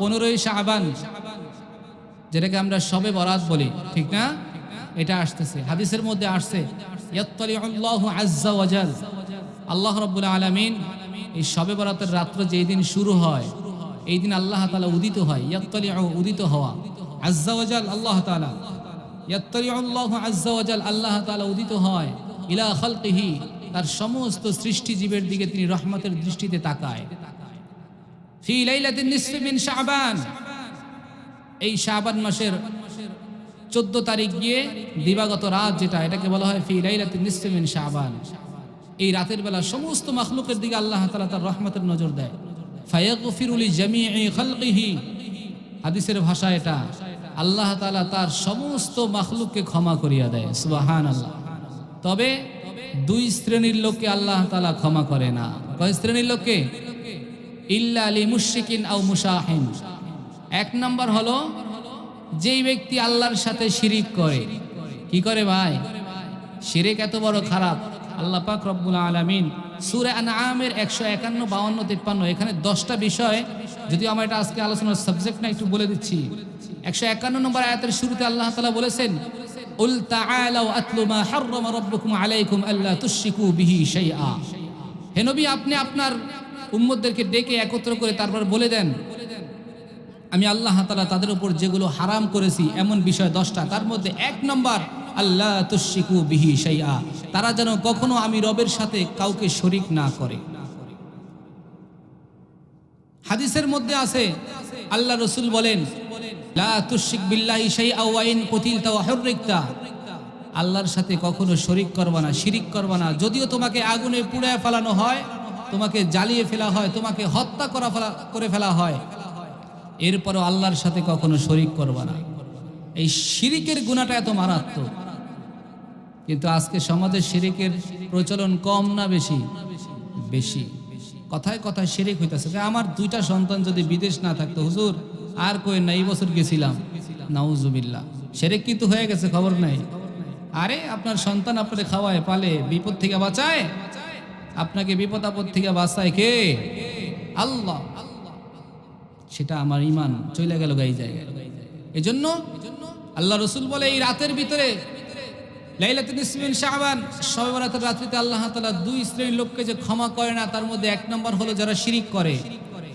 15ই শাবান, যেটাকে আমরা শবে বরাত বলি, ঠিক না? এটা আসতেছে, হাদিসের মধ্যে আসছে ইয়াত্তালিউল্লাহু আজ্জা ওয়া জাল, আল্লাহ রাব্বুল আলামিন এই শবে বরাতের রাত্র যেই দিন শুরু হয় এই দিন আল্লাহ তাআলা উদিত হয়। ইয়াত্তালিউ উদিত হওয়া, আজ্জা ওয়া জাল আল্লাহ তাআলা, ইয়াত্তালিউল্লাহু আজ্জা ওয়া জাল আল্লাহ তাআলা উদিত হয় ইলা খালকিহি, তার সমস্ত সৃষ্টিজীবের দিকে তিনি রহমতের দৃষ্টিতে তাকায়। ফি লাইলাতিন নিসফি মিন শাবান, এই শাবান মাসের 14 তারিখ গিয়ে দিবাগত রাত যেটা, এটাকে বলা হয় ফি লাইলাতিন নিসফি মিন শাবান। এই রাতের বেলা সমস্ত মাখলুকের দিকে আল্লাহ তাআলা তার রহমতের নজর দেয়। ফায়াগফিরু লিজামিই খালকিহি, হাদিসের ভাষা এটা, আল্লাহ তাআলা তার সমস্ত মাখলুককে ক্ষমা করিয়া দেয়। সুবহানাল্লাহ। তবে দুই শ্রেণীর লোককে আল্লাহ তাআলা ক্ষমা করে না। কয় শ্রেণীর লোককে? ইল্লা লিমুশরিকিন আও মুশাহিন। এক নাম্বার হলো যেই ব্যক্তি আল্লাহর সাথে শিরিক করে। কি করে ভাই? শিরিক এত বড় খারাপ, আল্লাহ পাক রব্বুল আলামিন সূরা আনআমের 151, 52, 53 এখানে 10টা বিষয়, যদিও আমার এটা আজকে আলোচনার সাবজেক্ট না, একটু বলে দিচ্ছি। 151 নম্বর আয়াতের শুরুতে আল্লাহ তাআলা বলেছেন, উল তাআলাউ আতলু মা হাররামা রাব্বুকুম আলাইকুম আল্লা তুশরিকু বিহি শাইআ। হে নবী, আপনি আপনার উম্মতদেরকে ডেকে একত্র করে তারপর বলে দেন আমি আল্লাহ তাআলা তাদের উপর যেগুলো হারাম করেছি এমন বিষয় 10টা, তার মধ্যে 1 নম্বর আল্লা তুশরিকু বিহি শাইআ, তারা যেন কখনো আমি রবের সাথে কাউকে শরীক না করে। হাদিসের মধ্যে আছে আল্লাহ রাসূল বলেন, লা তুশরিক বিল্লাহি শাইআ ওয়া ইন কুতিলতা ওয়া হুররিকতা, আল্লাহর সাথে কখনো শরীক করবা না, শিরিক করবা না। যদিও তোমাকে আগুনে পুড়ায় ফেলানো হয়, তোমাকে জ্বালিয়ে ফেলা হয়, তোমাকে হত্যা করে ফেলা হয়, এরপরও আল্লাহর সাথে কখনো শরীক করবা না। এই শিরিকের গুনাহটা এত মারাত্মক, কিন্তু আজকে সমাজে শিরিকের প্রচলন কম না বেশি? বেশি। কথায় কথায় শিরিক হইতাছে। আমার 2টা সন্তান যদি বিদেশ না থাকতো হুজুর, আর কই না, এই বছর গেছিলাম, নাউজুবিল্লাহ। শিরিক কিন্তু হয়ে গেছে, খবর নাই। আরে আপনার সন্তান আপনাকে খাওয়ায়, পালে, বিপদ থেকে বাঁচায়। আপনাকে বিপদ আপদ থেকে বাঁচায় কে? আল্লাহ। সেটা আমার ঈমান চলে গেল গাই জায়গায়। এজন্য আল্লাহ রাসূল বলে এই রাতের ভিতরে লাইলাতুন নিসফি মিন শাবান, শবে বরাতের রাত্রিতে আল্লাহ তাআলা 2 শ্রেণীর লোককে যে ক্ষমা করে না, তার মধ্যে 1 নম্বর হলো যারা শিরিক করে,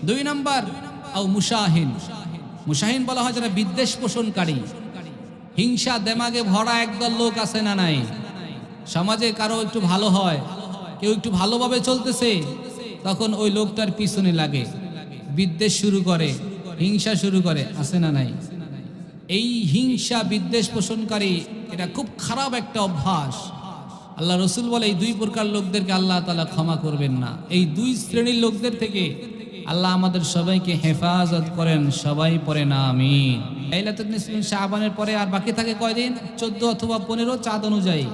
2 নম্বর আও মুশাহিন। মুশাহিন বলা হয় যারা বিদ্বেষ পোষণকারী, হিংসা দেমাগে ভরা একদল লোক আছে না নাই? সমাজে কারো একটু ভালো হয়, কেউ একটু ভালোভাবে চলতেছে, তখন ওই লোকটার পিছনে লাগে, বিদ্বেষ শুরু করে, হিংসা শুরু করে, আছে না নাই? এই হিংসা বিদ্বেষ পোষণকারী এটা খুব খারাপ একটা অভ্যাস। আল্লাহ রাসূল বলে এই 2 প্রকার লোকদেরকে আল্লাহ তাআলা ক্ষমা করবেন না। এই 2 শ্রেণীর লোকদের থেকে আল্লাহ আমাদের সবাইকে হেফাজত করেন। সবাই পড়েন আমিন। লাইলাতুন নিসফি মিন শাবানের পরে আর বাকি থাকে কয়দিন? 14 অথবা 15 চাঁদ অনুযায়ী।